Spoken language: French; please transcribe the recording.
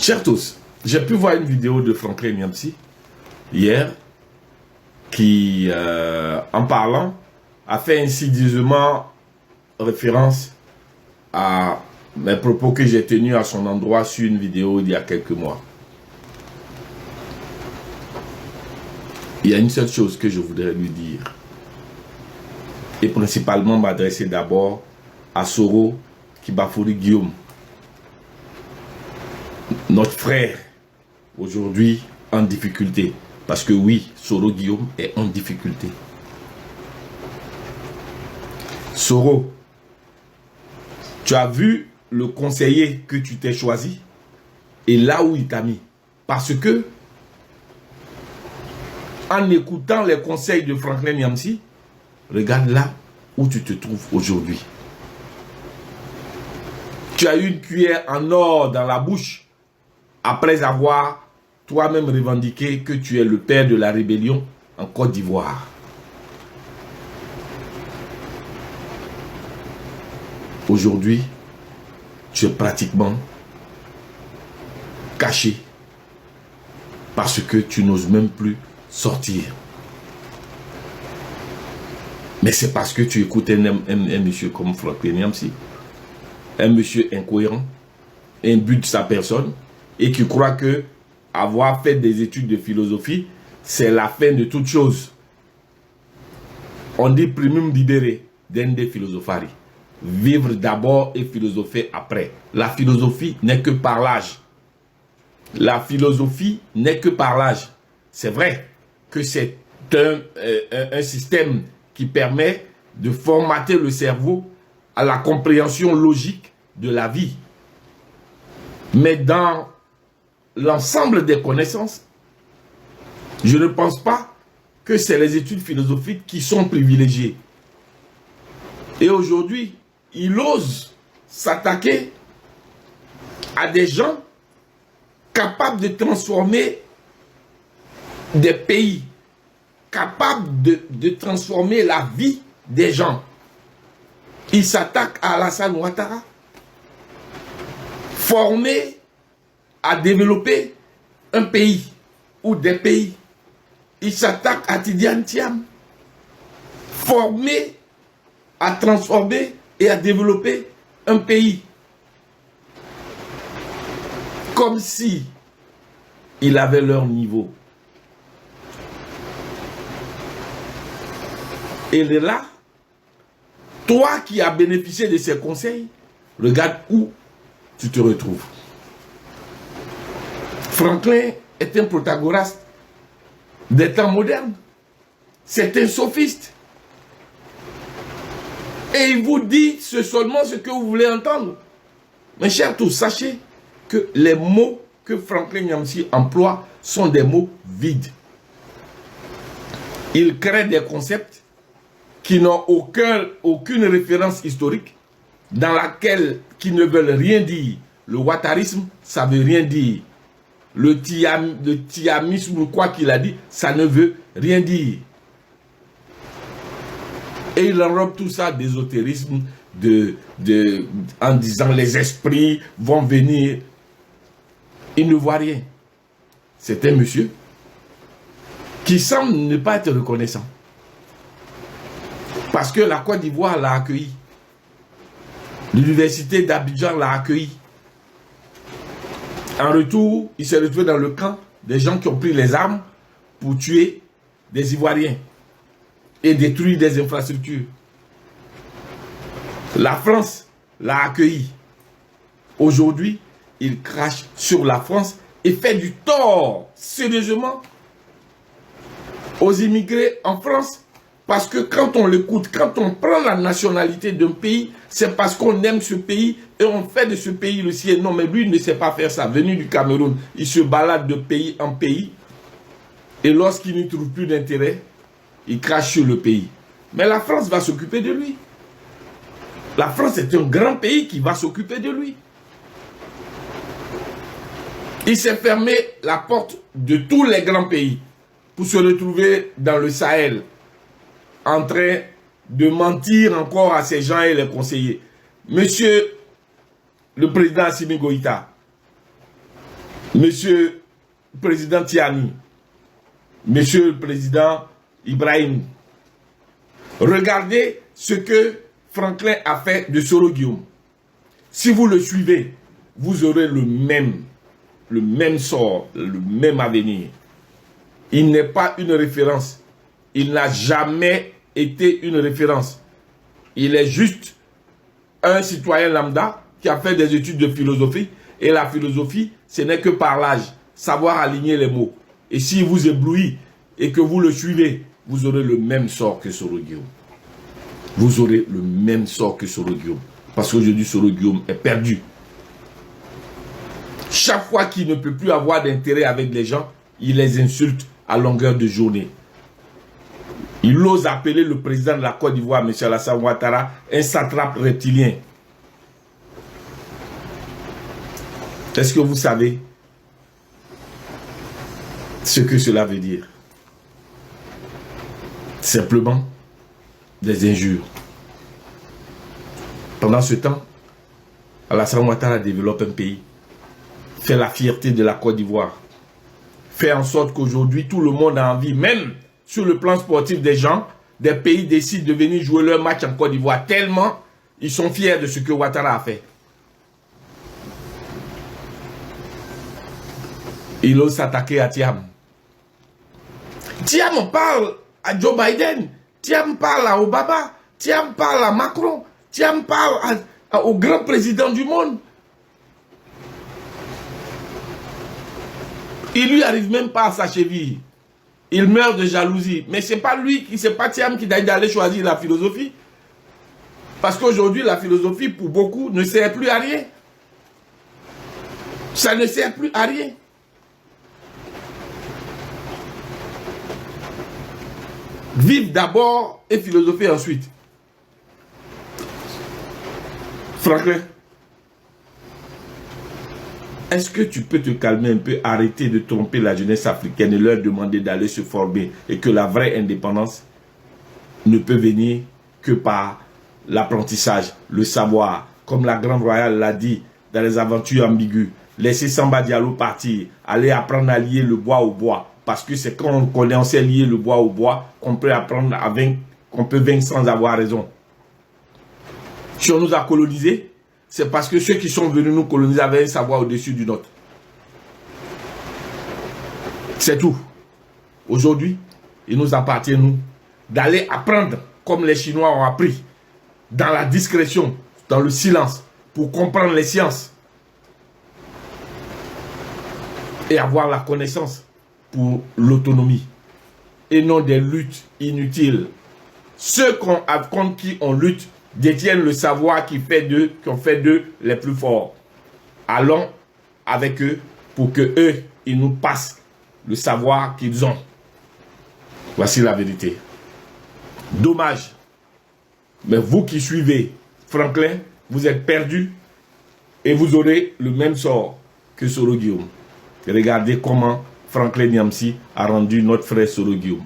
Chers tous, j'ai pu voir une vidéo de Franklin Nyamsi hier qui, en parlant, a fait insidieusement référence à mes propos que j'ai tenus à son endroit sur une vidéo il y a quelques mois. Il y a une seule chose que je voudrais lui dire, et principalement m'adresser d'abord à Soro Kibafouri Guillaume, notre frère aujourd'hui en difficulté. Parce que oui, Soro Guillaume est en difficulté. Soro, tu as vu le conseiller que tu t'es choisi et là où il t'a mis. Parce que en écoutant les conseils de Franklin Nyamsi, regarde là où tu te trouves aujourd'hui. Tu as eu une cuillère en or dans la bouche après avoir toi-même revendiqué que tu es le père de la rébellion en Côte d'Ivoire. Aujourd'hui, tu es pratiquement caché parce que tu n'oses même plus sortir. Mais c'est parce que tu écoutes un monsieur comme Franklin Nyamsi, un monsieur incohérent, imbu de sa personne, et qui croit que avoir fait des études de philosophie, c'est la fin de toute chose. On dit primum vivere, dende philosophari. Vivre d'abord et philosopher après. La philosophie n'est que parlage. La philosophie n'est que parlage. C'est vrai que c'est un système qui permet de formater le cerveau à la compréhension logique de la vie. Mais dans l'ensemble des connaissances, je ne pense pas que c'est les études philosophiques qui sont privilégiées. Et aujourd'hui, il ose s'attaquer à des gens capables de transformer des pays, capables de transformer la vie des gens. Il s'attaque à Alassane Ouattara, formé à développer un pays ou des pays. Il s'attaque à Tidiane Thiam, formé à transformer et à développer un pays. Comme si il avait leur niveau. Et là, toi qui as bénéficié de ces conseils, regarde où tu te retrouves. Franklin est un protagoniste des temps modernes. C'est un sophiste. Et il vous dit seulement ce que vous voulez entendre. Mes chers tous, sachez que les mots que Franklin Nyamsi emploie sont des mots vides. Il crée des concepts qui n'ont aucune référence historique, dans laquelle qui ne veulent rien dire. Le ouattarisme, ça ne veut rien dire. Le tiamisme, quoi qu'il a dit, ça ne veut rien dire. Et il enrobe tout ça d'ésotérisme, en disant les esprits vont venir. Il ne voit rien. C'est un monsieur qui semble ne pas être reconnaissant. Parce que la Côte d'Ivoire l'a accueilli. L'université d'Abidjan l'a accueilli. En retour, il s'est retrouvé dans le camp des gens qui ont pris les armes pour tuer des Ivoiriens et détruire des infrastructures. La France l'a accueilli. Aujourd'hui, il crache sur la France et fait du tort, sérieusement, aux immigrés en France. Parce que quand on l'écoute, quand on prend la nationalité d'un pays, c'est parce qu'on aime ce pays et on fait de ce pays le sien. Non, mais lui, il ne sait pas faire ça. Venu du Cameroun, il se balade de pays en pays. Et lorsqu'il n'y trouve plus d'intérêt, il crache sur le pays. Mais la France va s'occuper de lui. La France est un grand pays qui va s'occuper de lui. Il s'est fermé la porte de tous les grands pays pour se retrouver dans le Sahel, en train de mentir encore à ces gens et les conseillers. Monsieur le président Assimi Goïta, Monsieur le Président Tiani, Monsieur le Président Ibrahim, regardez ce que Franklin a fait de Soro Guillaume. Si vous le suivez, vous aurez le même sort, le même avenir. Il n'est pas une référence. Il n'a jamais été une référence. Il est juste un citoyen lambda qui a fait des études de philosophie. Et la philosophie, ce n'est que par l'âge, savoir aligner les mots. Et s'il vous éblouit et que vous le suivez, vous aurez le même sort que Soro Guillaume. Vous aurez le même sort que Soro Guillaume. Parce qu'aujourd'hui, Soro Guillaume est perdu. Chaque fois qu'il ne peut plus avoir d'intérêt avec les gens, il les insulte à longueur de journée. Il ose appeler le président de la Côte d'Ivoire, M. Alassane Ouattara, un satrape reptilien. Est-ce que vous savez ce que cela veut dire? Simplement des injures. Pendant ce temps, Alassane Ouattara développe un pays, fait la fierté de la Côte d'Ivoire, fait en sorte qu'aujourd'hui tout le monde a envie, même sur le plan sportif des gens, des pays décident de venir jouer leur match en Côte d'Ivoire, tellement ils sont fiers de ce que Ouattara a fait. Il ose s'attaquer à Thiam. Thiam parle à Joe Biden, Thiam parle à Obama, Thiam parle à Macron, Thiam parle au grand président du monde. Il lui arrive même pas à sa cheville. Il meurt de jalousie. Mais c'est pas lui, c'est pas Thiam qui d'aller choisir la philosophie. Parce qu'aujourd'hui, la philosophie, pour beaucoup, ne sert plus à rien. Ça ne sert plus à rien. Vivre d'abord et philosopher ensuite. Franklin, est-ce que tu peux te calmer un peu, arrêter de tromper la jeunesse africaine et leur demander d'aller se former et que la vraie indépendance ne peut venir que par l'apprentissage, le savoir, comme la Grande Royale l'a dit dans les aventures ambiguës. Laissez Samba Diallo partir, aller apprendre à lier le bois au bois. Parce que c'est quand on connaît, on sait lier le bois au bois, qu'on peut apprendre à vaincre, qu'on peut vaincre sans avoir raison. Si on nous a colonisés, c'est parce que ceux qui sont venus nous coloniser avaient un savoir au-dessus du nôtre. C'est tout. Aujourd'hui, il nous appartient, nous, d'aller apprendre, comme les Chinois ont appris, dans la discrétion, dans le silence, pour comprendre les sciences et avoir la connaissance pour l'autonomie et non des luttes inutiles. Ceux contre qui on lutte détiennent le savoir qui ont fait d'eux les plus forts. Allons avec eux pour que eux, ils nous passent le savoir qu'ils ont. Voici la vérité. Dommage. Mais vous qui suivez Franklin, vous êtes perdus et vous aurez le même sort que Soro Guillaume. Regardez comment Franklin Nyamsi a rendu notre frère Soro Guillaume.